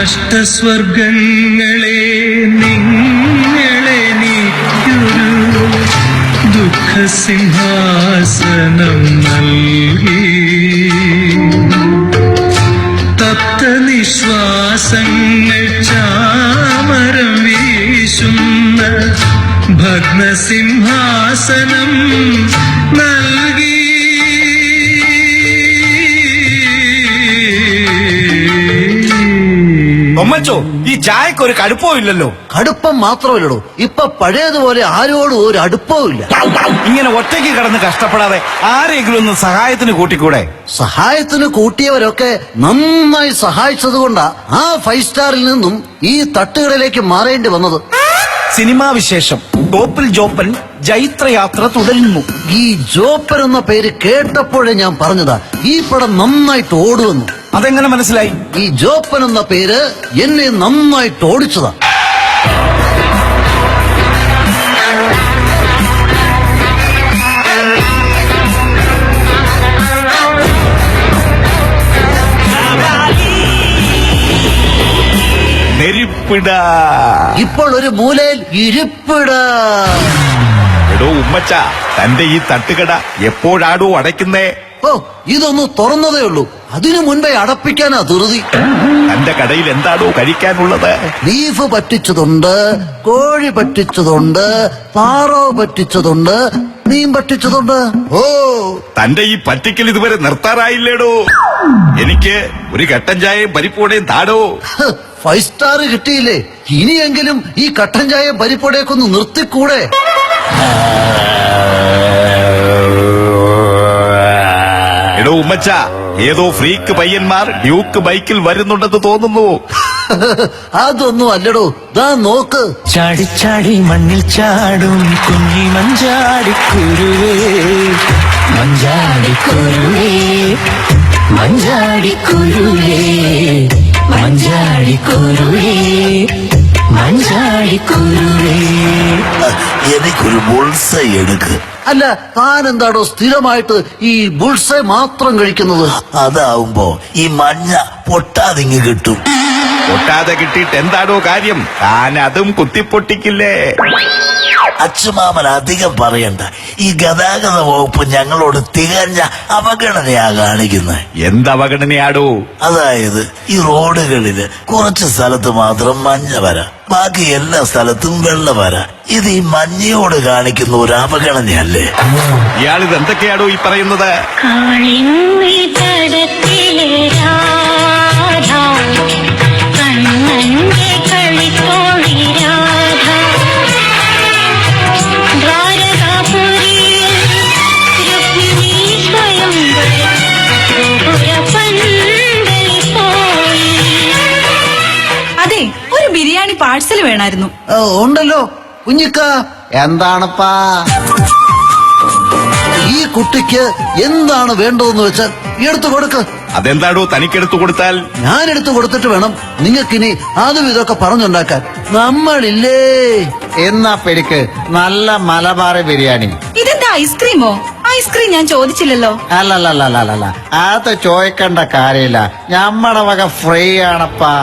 അഷ്ടസ്വർഗങ്ങളെ നിങ്ങളെനിക്കൊരു ദുഃഖസിംഹാസനം നൽകി തപ്തനിശ്വാസങ്ങൾ ചാമരം വീശുന്ന ഭഗ്നസിംഹാസനം നൽകി. ഒമ്മച്ചോ, ഈ ചായക്ക് ഒരു കടുപ്പവും ഇല്ലല്ലോ. കടുപ്പം മാത്രമല്ലടോ, ഇപ്പൊ പഴയതുപോലെ ആരോടും ഒരു അടുപ്പവും ഇല്ല. ഇങ്ങനെ ഒറ്റയ്ക്ക് കിടന്ന് കഷ്ടപ്പെടാതെ ആരെങ്കിലും ഒന്ന് സഹായത്തിന് കൂട്ടിക്കൂടെ? സഹായത്തിന് കൂട്ടിയവരൊക്കെ നന്നായി സഹായിച്ചത് കൊണ്ടാ ആ 5 സ്റ്റാറിൽ നിന്നും ഈ തട്ടുകളിലേക്ക് മാറേണ്ടി വന്നത്. സിനിമാ വിശേഷം. ടോപ്പിൽ ജോപ്പൻ ജൈത്രയാത്ര തുടരുന്നു. ഈ ജോപ്പൻ എന്ന പേര് കേട്ടപ്പോഴേ ഞാൻ പറഞ്ഞതാ ഈ പടം നന്നായിട്ട് ഓടുമെന്ന്. അതെങ്ങനെ മനസ്സിലായി? ഈ ജോപ്പൻ എന്ന പേര് എന്നെ നന്നായിട്ട് ഓടിച്ചതാ. ഇപ്പോൾ ഒരു മൂലയിൽ ഇരിപ്പിട. എടോ ഉമ്മച്ച, തന്റെ ഈ തട്ടുകട എപ്പോഴാടോ അടയ്ക്കുന്നേ? ഓ, ഇതൊന്ന് തുറന്നതേ ഉള്ളൂ, അതിനു മുൻപേ അടപ്പിക്കാനാ ധൃതി. തന്റെ കടയിൽ എന്താണോ കഴിക്കാനുള്ളത്? ബീഫ് പറ്റിച്ചതുണ്ട്, കോഴി പറ്റിച്ചതുണ്ട്, താറാവ് പറ്റിച്ചതുണ്ട്, മീൻ പറ്റിച്ചതുണ്ട്. ഓ, തന്റെ ഈ പറ്റിക്കൽ ഇതുവരെ നിർത്താറായില്ലേടോ? എനിക്ക് ഒരു കട്ടൻ ചായയും പരിപ്പോടെയും താടോ. 5 സ്റ്റാർ കിട്ടിയില്ലേ, ഇനിയെങ്കിലും ഈ കട്ടൻ ചായ പരിപ്പോടെയൊക്കെ ഒന്ന് നിർത്തിക്കൂടെ? എടോ ഉമ്മച്ച, ഏതോ ഫ്രീക്ക് പയ്യന്മാർ ഡ്യൂക്ക് ബൈക്കിൽ വരുന്നുണ്ടെന്ന് തോന്നുന്നു. അതൊന്നും അല്ലടോ, ദാ നോക്ക്. ചാടി ചാടി മണ്ണിൽ ചാടും കുഞ്ഞി മഞ്ചാടിക്കുരുവേ, മഞ്ചാടിക്കുരുവേ, മഞ്ചാടിക്കുരുവേ, മഞ്ചാടിക്കുരുവേ, മഞ്ചാടിക്കുരുവേ. എനിക്കൊരു ബുൾസൈ എടുക്ക്. അല്ല, താൻ എന്താടോ സ്ഥിരമായിട്ട് ഈ ബുൾസൈ മാത്രം കഴിക്കുന്നത്? അതാവുമ്പോ ഈ മഞ്ഞ പൊട്ടാതിങ്ങ് കിട്ടും. പൊട്ടാതെ കിട്ടിയിട്ട് എന്താണോ കാര്യം? താൻ അതും കുത്തിപ്പൊട്ടിക്കില്ലേ? അച്ഛമാമൻ അധികം പറയണ്ട. ഈ ഗതാഗത വകുപ്പ് ഞങ്ങളോട് തികഞ്ഞ അവഗണനയാ കാണിക്കുന്നത്. എന്തവഗണനയാടോ? അതായത് ഈ റോഡുകളില് കുറച്ച് സ്ഥലത്ത് മാത്രം മഞ്ഞ വര, ബാക്കി എല്ലാ സ്ഥലത്തും വെള്ള വര. ഇത് ഈ മഞ്ഞയോട് കാണിക്കുന്ന ഒരു അവഗണനയല്ലേ? ഇയാളിത് എന്തൊക്കെയാടോ ഈ പറയുന്നത്? അതെ, ഒരു ബിരിയാണി പാഴ്സൽ വേണമായിരുന്നു. ഉണ്ടല്ലോ കുഞ്ഞിക്ക. എന്താണപ്പാ? ഈ കുട്ടിക്ക് എന്താണ് വേണ്ടതെന്ന് വെച്ചാൽ എടുത്തു കൊടുക്ക്. അതെന്താടോ തനിക്കെടുത്തു കൊടുത്താൽ? ഞാൻ എടുത്തു കൊടുത്തിട്ട് വേണം നിങ്ങൾക്കിനി അതും ഇതൊക്കെ പറഞ്ഞുണ്ടാക്കാൻ. നമ്മളില്ലേ എന്നാ പെരുക്ക് നല്ല മലബാറി ബിരിയാണി. ഇതെന്താ ഐസ്ക്രീമോ? ഐസ്ക്രീം ഞാൻ ചോദിച്ചില്ലല്ലോ. അല്ലല്ല, അത് ചോദിക്കേണ്ട കാര്യമില്ല, ഞമ്മടെ വക ഫ്രീ ആണപ്പാ.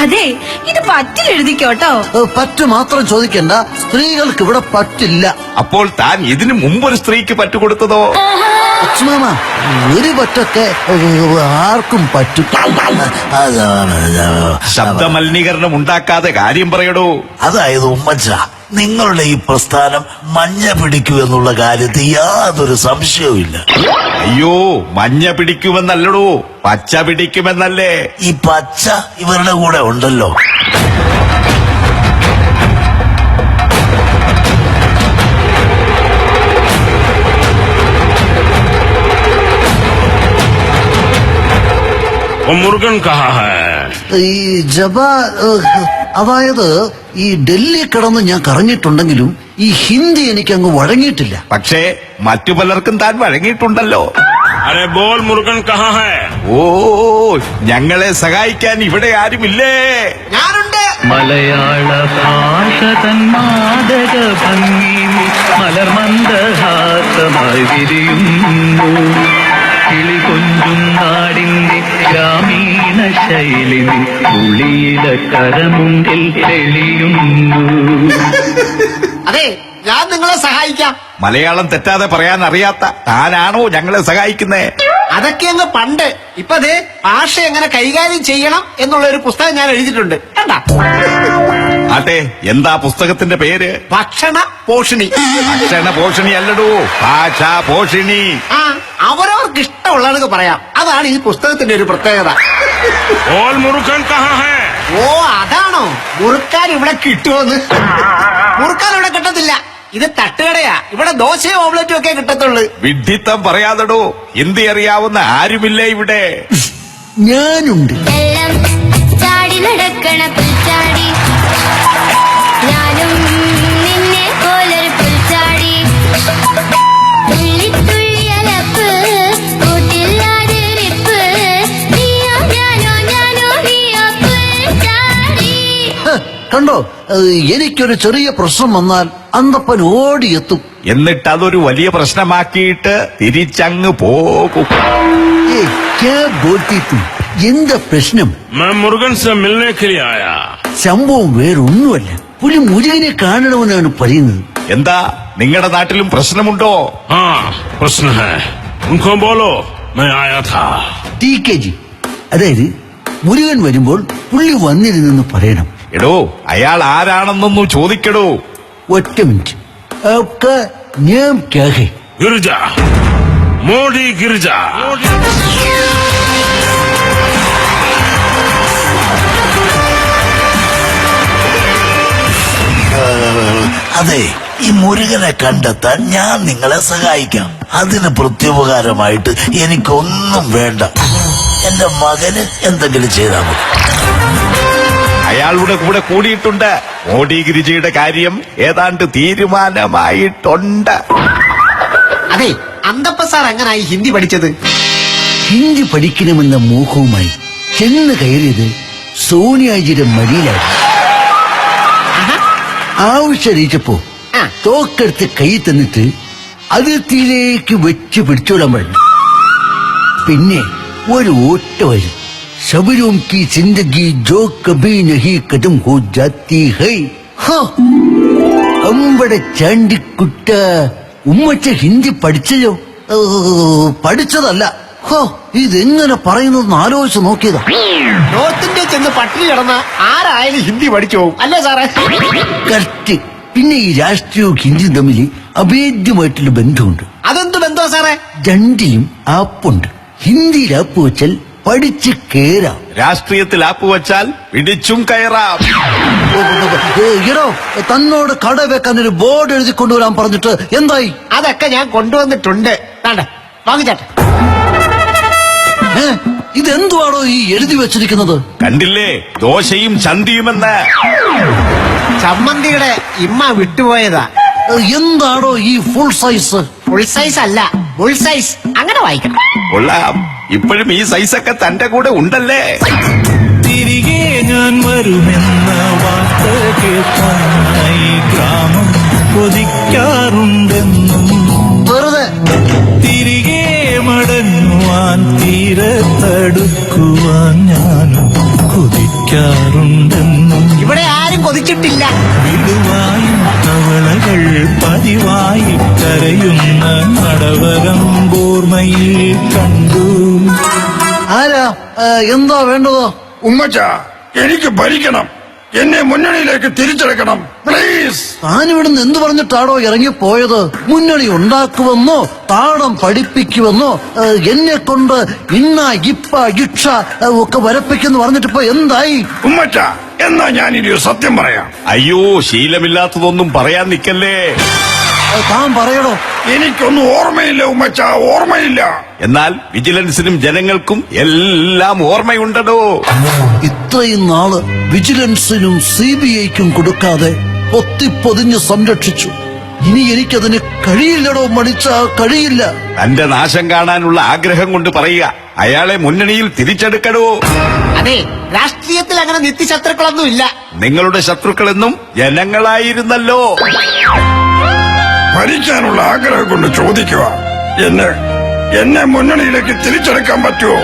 അതെ, ഇത് പറ്റിലെഴുതിക്കോട്ടോ. പറ്റു മാത്രം ചോദിക്കണ്ട, സ്ത്രീകൾക്ക് ഇവിടെ പറ്റില്ല. അപ്പോൾ താൻ ഇതിനു മുമ്പൊരു സ്ത്രീക്ക് പറ്റുകൊടുത്തതോ? അച്ഛമാമ, ഒരു പറ്റൊക്കെ ആർക്കും പറ്റും. ശബ്ദമലിനീകരണം ഉണ്ടാക്കാതെ കാര്യം പറയടോ. അതായത് ഉമ്മച്ച, നിങ്ങളുടെ ഈ പ്രസ്ഥാനം മഞ്ഞ പിടിക്കൂ എന്നുള്ള കാര്യത്തിൽ യാതൊരു സംശയവും ഇല്ല. അയ്യോ, മഞ്ഞ പിടിക്കുമെന്നല്ലടോ, പച്ച പിടിക്കുമെന്നല്ലേ. ഈ പച്ച ഇവരുടെ കൂടെ ഉണ്ടല്ലോ. മുരുകൻ കഹാ ഹൈ? ഈ ജബ, അതായത് ഈ ഡൽഹി കിടന്ന് ഞാൻ കറങ്ങിയിട്ടുണ്ടെങ്കിലും ഈ ഹിന്ദി എനിക്ക് അങ്ങ് വഴങ്ങിയിട്ടില്ല. പക്ഷേ മറ്റു പലർക്കും താൻ വഴങ്ങിയിട്ടുണ്ടല്ലോ. अरे बोल मुर्गन कहाँ है? ഓ ഞങ്ങളെ സഹായിക്കാൻ ഇവിടെ ആരുമില്ലേ? ഞാനുണ്ട്. മലയാള ഭാഷ തൻ മാദക ഭംഗി മലർമന്ദഹാസമായി വിരിയുന്നു കിളി കൊഞ്ചും നാടിന്റെ ഗ്രാമീണ ശൈലി പുളിയില കരമുണ്ടിൽ തെളിയുന്നു. അതെ, ഞാൻ നിങ്ങളെ സഹായിക്കാം. മലയാളം തെറ്റാതെ പറയാൻ അറിയാത്ത താനാണോ ഞങ്ങളെ സഹായിക്കുന്നേ? അതൊക്കെ അങ്ങ് പണ്ട്. ഇപ്പൊ ദേ ഭാഷ എങ്ങനെ കൈകാര്യം ചെയ്യണം എന്നുള്ള ഒരു പുസ്തകം ഞാൻ എഴുതിയിട്ടുണ്ട്. കണ്ടാ? ആട്ടെ, എന്താ പുസ്തകത്തിന്റെ പേര്? ഭക്ഷണ പോഷിണി. ഭക്ഷണ പോഷണി അല്ലടോ, ഭാഷാ പോഷിണി. ആ, അവരവർക്ക് ഇഷ്ടമുള്ളതൊക്കെ പറയാം. അതാണ് ഈ പുസ്തകത്തിന്റെ ഒരു പ്രത്യേകത. बोल मुर्गन कहाँ है? ഓ, അതാണോ മുറുക്കാൻ ഇവിടെ കിട്ടുമോന്ന്? മുറുക്കാൻ ഇവിടെ കിട്ടത്തില്ല. ഇത് തട്ടുകടയാ. ഇവിടെ ദോശയും ഓംലെറ്റും ഒക്കെ കിട്ടത്തുള്ളൂ. വിഡ്ഢിത്തം പറയാതടോ, ഹിന്ദി അറിയാവുന്ന ആരുമില്ലേ ഇവിടെ? ഞാനുണ്ട്. എല്ലാം ചാടി നടക്കണ പുൽച്ചാടി ഞാനും നിന്നെ പോലൊരു പുൽച്ചാടി തുള്ളിത്തുള്ളിയലപ്പ് കൂട്ടില്ലാതിരിപ്പ് നീയോ ഞാനോ ഞാനോ നീയോ പുൽച്ചാടി. ഹ, കണ്ടോ, എനിക്കൊരു ചെറിയ പ്രശ്നം വന്നാൽ അന്തപ്പൻ ഓടിയെത്തും. എന്നിട്ട് അതൊരു വലിയ പ്രശ്നമാക്കിയിട്ട് തിരിച്ചങ്ങ് പോകും. ഏയ്, ക്യാ ബോൾത്തി തു? എന്താ പ്രശ്നം? मैं मुर्गन से मिलने के लिए आया. സംഭവം വേറൊന്നുമല്ല, പുലി മുരുകനെ കാണണമെന്നാണ് പറയുന്നത്. എന്താ നിങ്ങളുടെ നാട്ടിലും പ്രശ്നമുണ്ടോ? हाँ प्रश्न है, उनको बोलो मैं आया था. TKG, അതായത് മുരുകൻ വരുമ്പോൾ പുള്ളി വന്നിരുന്നെന്ന് പറയണം. എടോ, അയാൾ ആരാണെന്നൊന്നു ചോദിക്കടോ. ഒറ്റ മിനിറ്റ്. ആപ്കാ നാം ക്യാ ഹൈ? गिरजा, मोदी गिरजा. അതെ, ഈ മുരുകനെ കണ്ടെത്താൻ ഞാൻ നിങ്ങളെ സഹായിക്കാം. അതിന് പ്രത്യുപകാരമായിട്ട് എനിക്കൊന്നും വേണ്ട. എന്റെ മകന് എന്തെങ്കിലും ചെയ്താൽ മതി. അയാളുടെ കൂടെ കൂടിയിട്ടുണ്ട്. മോഡി ഗിരിജയുടെ കാര്യം ഏതാണ്ട് തീരുമാനമായിട്ടുണ്ട്. അതെ, അന്തപ്പ സാർ എങ്ങനായി ഹിന്ദി പഠിച്ചത്? ഹിന്ദി പഠിക്കണമെന്ന മോഹവുമായി ചെന്ന് കയറിയത് സോണിയാജിയുടെ മടിയിലായിരുന്നു. ആവശ്യറിയിച്ചപ്പോ ആ. തോക്കെടുത്ത് കൈ തന്നിട്ട് അതിർത്തിയിലേക്ക് വെച്ച് പിടിച്ചോടാൻ പറഞ്ഞു. പിന്നെ ഒരു ഓട്ട വരും. ശബരോം കി ജിന്ദഗി ജോ കഭി നഹി ഖതം ഹോ ജാത്തി ഹൈ. ഹോ, അമ്പടെ ചാണ്ടിക്കുട്ട, ഉമ്മച്ച ഹിന്ദി പഠിച്ചല്ലോ? പഠിച്ചതല്ല. ഹോ, ഇതെങ്ങനെ പറയുന്നതെന്ന് ആലോചിച്ച് നോക്കിയതാ. നോർത്ത് ഇന്ത്യ ചെന്ന് പട്ടിണി കിടന്ന ആരായാലും ഹിന്ദി പഠിച്ചു പോകും അല്ലേ സാറേ? കറക്റ്റ്. പിന്നെ ഈ രാഷ്ട്രീയവും ഹിന്ദിയും തമ്മിൽ അഭേദ്യമായിട്ടുള്ള ബന്ധമുണ്ട്. അതെന്ത് ബന്ധമാ സാറേ? രണ്ടിലും ആപ്പുണ്ട്. ഹിന്ദിയിൽ ആപ്പ് വെച്ചാൽ പഠിച്ച് കേറാം. രാഷ്ട്രീയത്തിൽ ആപ്പ് വച്ചാൽ പിടിച്ചും കയറാം. ഈടോ, തന്നോട് കട വെക്കാൻ ഒരു ബോർഡ് എഴുതി കൊണ്ടുവരാൻ പറഞ്ഞിട്ട് എന്തായി? അതൊക്കെ ഞാൻ കൊണ്ടുവന്നിട്ടുണ്ട്. വാങ്ങിച്ചാട്ടെ. ഇതെന്തുവാണോ ഈ എഴുതി വെച്ചിരിക്കുന്നത്? കണ്ടില്ലേ, ദോശയും ചന്തിയുമെന്ന്. ചമ്മന്തിയുടെ ഇമ്മ വിട്ടുപോയതാ. എന്താണോ ഈ ഫുൾ സൈസ്? ഫുൾ സൈസ് അല്ല, ഫുൾ സൈസ്. അങ്ങനെ വായിക്കണം. കൊള്ളാം, ഇപ്പോഴും ഈ സൈസൊക്കെ തന്റെ കൂടെ ഉണ്ടല്ലേ? തിരികെ ഞാൻ വരുമെന്ന വാർത്ത കേൾക്കാനായി ഗ്രാമം കൊതിക്കാറുണ്ടെന്നും വെറുതെ തിരികെ മടങ്ങുവാൻ തീരത്തടുക്കുവാൻ ഞാനും കൊതിക്കാറുണ്ടെന്നും ഇവിടെ ആരും കൊതിച്ചിട്ടില്ല. വിടുവായും തവളകൾ പതിവായി കരയുന്ന നടവരം ഓർമ്മയിൽ കണ്ടു. ആരാ? എന്താ വേണ്ടതോ? ഉമ്മച്ച, എനിക്ക് ഭരിക്കണം. എന്നെ മുന്നണിയിലേക്ക് തിരിച്ചെടുക്കണം പ്ലീസ്. താനിവിടുന്ന് എന്ത് പറഞ്ഞിട്ടാണോ ഇറങ്ങിപ്പോയത്? മുന്നണി ഉണ്ടാക്കുമെന്നോ താടം പഠിപ്പിക്കുമെന്നോ എന്നെ കൊണ്ട് ഇന്ന ഇപ്പ ഇക്ഷ ഒക്കെ വരപ്പിക്കെന്ന് പറഞ്ഞിട്ടിപ്പോ എന്തായി? ഉമ്മച്ച, എന്നാ ഞാനിനി ഒരു സത്യം പറയാം. അയ്യോ, ശീലമില്ലാത്തതൊന്നും പറയാൻ നിക്കല്ലേ. താൻ പറയണോ? എനിക്കൊന്നും ഓർമ്മയില്ല ഉമ്മച്ച, ഓർമ്മയില്ല. എന്നാൽ വിജിലൻസിനും ജനങ്ങൾക്കും എല്ലാം ഓർമ്മയുണ്ടോ. ഇത്രയും നാള് വിജിലൻസിനും CBIക്കും കൊടുക്കാതെ പൊത്തിപ്പൊതിഞ്ഞ് സംരക്ഷിച്ചു. ഇനി എനിക്കതിന് കഴിയില്ലടോ മണിച്ച, കഴിയില്ല. തന്റെ നാശം കാണാനുള്ള ആഗ്രഹം കൊണ്ട് പറയുക, അയാളെ മുന്നണിയിൽ തിരിച്ചെടുക്കണോ? അതെ, രാഷ്ട്രീയത്തിൽ അങ്ങനെ നിത്യശത്രുക്കളൊന്നും ഇല്ല. നിങ്ങളുടെ ശത്രുക്കളെന്നും ജനങ്ങളായിരുന്നല്ലോ. ഭരിക്കാനുള്ള ആഗ്രഹം കൊണ്ട് ചോദിക്കുക, എന്നെ മുന്നണിയിലേക്ക് തിരിച്ചെടുക്കാൻ പറ്റുമോ?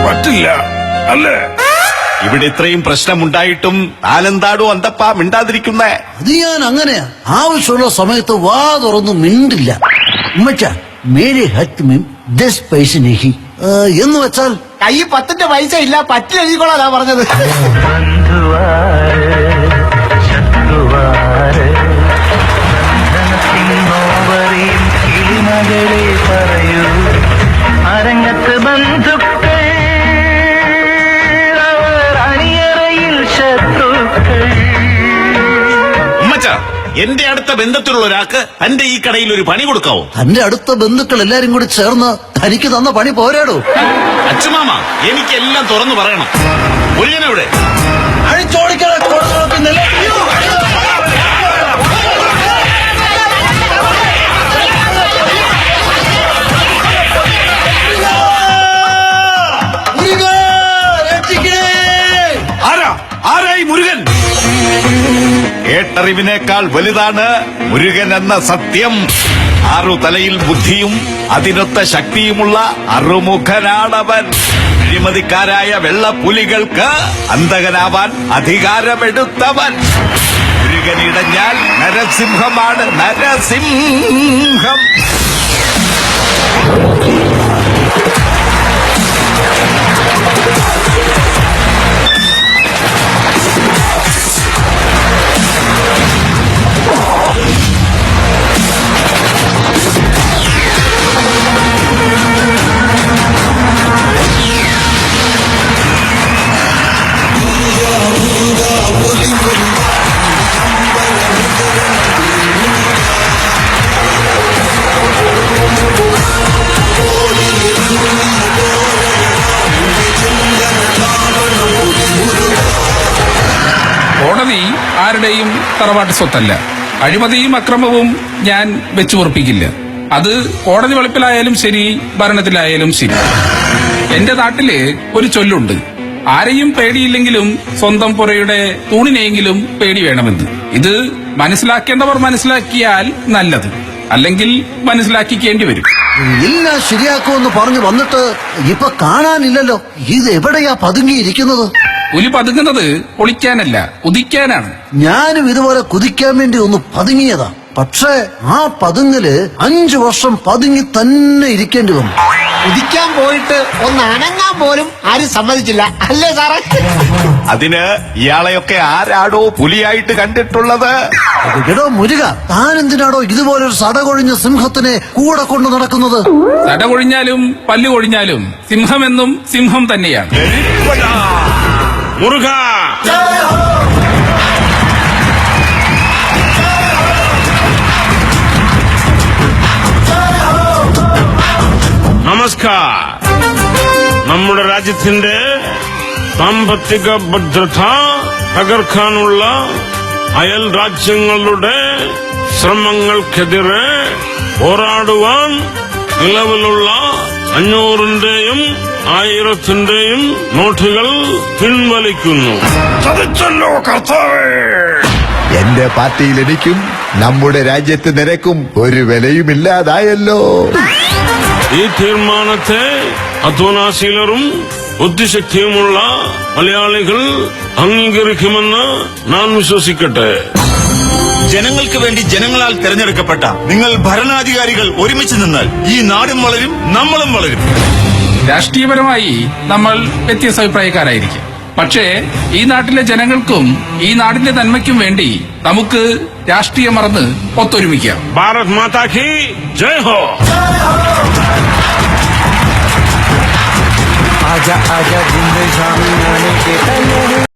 പറ്റില്ല അല്ലേ? ഇവിടെ ഇത്രയും പ്രശ്നമുണ്ടായിട്ടും താനെന്താടോ അന്തപ്പാ മിണ്ടാതിരിക്കുന്നേ? അത് ഞാൻ അങ്ങനെയാ, ആവശ്യമുള്ള സമയത്ത് വാ തുറന്നു മിണ്ടില്ല. ഉമ്മച്ച മേരെ ഹത്ത് മീം 10 പൈസ നഹി എന്ന് വെച്ചാൽ കൈ 10 പൈസ ഇല്ല, പറ്റിലെഴുതിക്കോളാ പറഞ്ഞത്. പറയൂ അരങ്ങത്ത് ബന്ധുക്കൾ, അവർ അണിയറയിൽ ശത്രുക്കൾ. ഉമ്മച്ച, എന്റെ അടുത്ത ബന്ധത്തിലുള്ള ഒരാൾക്ക് തന്റെ ഈ കടയിൽ ഒരു പണി കൊടുക്കാവോ? തന്റെ അടുത്ത ബന്ധുക്കൾ എല്ലാരും കൂടി ചേർന്ന് തനിക്ക് തന്ന പണി പോരാടോ? അച്ഛമാമ, എനിക്കെല്ലാം തുറന്നു പറയണം. മുരുകനെവിടെ? ആരായി മുരുകൻ? കേട്ടറിവിനേക്കാൾ വലുതാണ് മുരുകൻ എന്ന സത്യം. 6 തലയിൽ ബുദ്ധിയും അതിനൊത്ത ശക്തിയുമുള്ള അറുമുഖനാണവൻ. അഴിമതിക്കാരായ വെള്ളപ്പുലികൾക്ക് അന്തകനാവാൻ അധികാരമെടുത്തവൻ. മുരുകൻ ഇടഞ്ഞാൽ നരസിംഹമാണ്, നരസിംഹം. കോടതി ആരുടെയും തറവാട്ട് സ്വത്തല്ല. അഴിമതിയും അക്രമവും ഞാൻ വെച്ചു ഉറപ്പിക്കില്ല. അത് കോടതി വെളുപ്പിലായാലും ശരി, ഭരണത്തിലായാലും ശരി. എന്റെ നാട്ടില് ഒരു ചൊല്ലുണ്ട്, ആരെയും പേടിയില്ലെങ്കിലും സ്വന്തം പുറയുടെ തൂണിനെയെങ്കിലും പേടി വേണമെന്ന്. ഇത് മനസ്സിലാക്കേണ്ടവർ മനസ്സിലാക്കിയാൽ നല്ലത്, അല്ലെങ്കിൽ മനസ്സിലാക്കിക്കേണ്ടി വരും. എല്ലാം ശരിയാക്കുമെന്ന് പറഞ്ഞു വന്നിട്ട് ഇപ്പൊ കാണാനില്ലല്ലോ. ഇത് എവിടെയാ പതുങ്ങിയിരിക്കുന്നത്? പുലി പതുങ്ങുന്നത് പൊളിക്കാനല്ല, കുതിക്കാനാണ്. ഞാനും ഇതുപോലെ കുതിക്കാൻ വേണ്ടി ഒന്ന് പതുങ്ങിയതാ. പക്ഷേ ആ പതുങ്ങല് 5 വർഷം പതുങ്ങി തന്നെ ഇരിക്കേണ്ടി വന്നു. കുതിക്കാൻ പോയിട്ട് ഒന്ന് അനങ്ങാൻ പോലും ആരും സമ്മതിച്ചില്ല, അല്ലേ സാറേ? അതിന് ഇയാളെയൊക്കെ ആരാടോ പുലിയായിട്ട് കണ്ടിട്ടുള്ളത്? എടോ മുരുക, താനെന്തിനാടോ ഇതുപോലൊരു സടകൊഴിഞ്ഞ സിംഹത്തിനെ കൂടെ കൊണ്ടു നടക്കുന്നത്? തട കൊഴിഞ്ഞാലും പല്ലു കൊഴിഞ്ഞാലും സിംഹമെന്നും സിംഹം തന്നെയാണ്. മുരുക, നമസ്കാർ. നമ്മുടെ രാജ്യത്തിന്റെ സാമ്പത്തിക ഭദ്രത തകർക്കാനുള്ള അയൽ രാജ്യങ്ങളുടെ ശ്രമങ്ങൾക്കെതിരെ പോരാടുവാൻ നിലവിലുള്ള 500-ന്റെയും 1000-ന്റെയും നോട്ടുകൾ പിൻവലിക്കുന്നു. ചതിച്ചല്ലോ കർത്താവേ! എന്റെ പാർട്ടിയിൽ എനിക്കും നമ്മുടെ രാജ്യത്ത് നിനക്കും ഒരു വിലയുമില്ലാതായല്ലോ. ഈ തീരുമാനത്തെ അധ്വാനശീലരും ബുദ്ധിശക്തിയുമുള്ള മലയാളികൾ അംഗീകരിക്കുമെന്ന് ഞാൻ വിശ്വസിക്കട്ടെ. ജനങ്ങൾക്ക് വേണ്ടി ജനങ്ങളാൽ തെരഞ്ഞെടുക്കപ്പെട്ട നിങ്ങൾ ഭരണാധികാരികൾ ഒരുമിച്ച് നിന്നാൽ ഈ നാടും വളരും, നമ്മളും വളരും. രാഷ്ട്രീയപരമായി നമ്മൾ വ്യത്യസ്ത അഭിപ്രായക്കാരായിരിക്കും. പക്ഷേ ഈ നാട്ടിലെ ജനങ്ങൾക്കും ഈ നാടിന്റെ നന്മയ്ക്കും വേണ്ടി നമുക്ക് രാഷ്ട്രീയം മറന്ന് ഒത്തൊരുമിക്കാം. ഭാരത് മാതാ കി ജയ് ഹോ. आजा आजा जिंद शाम आने के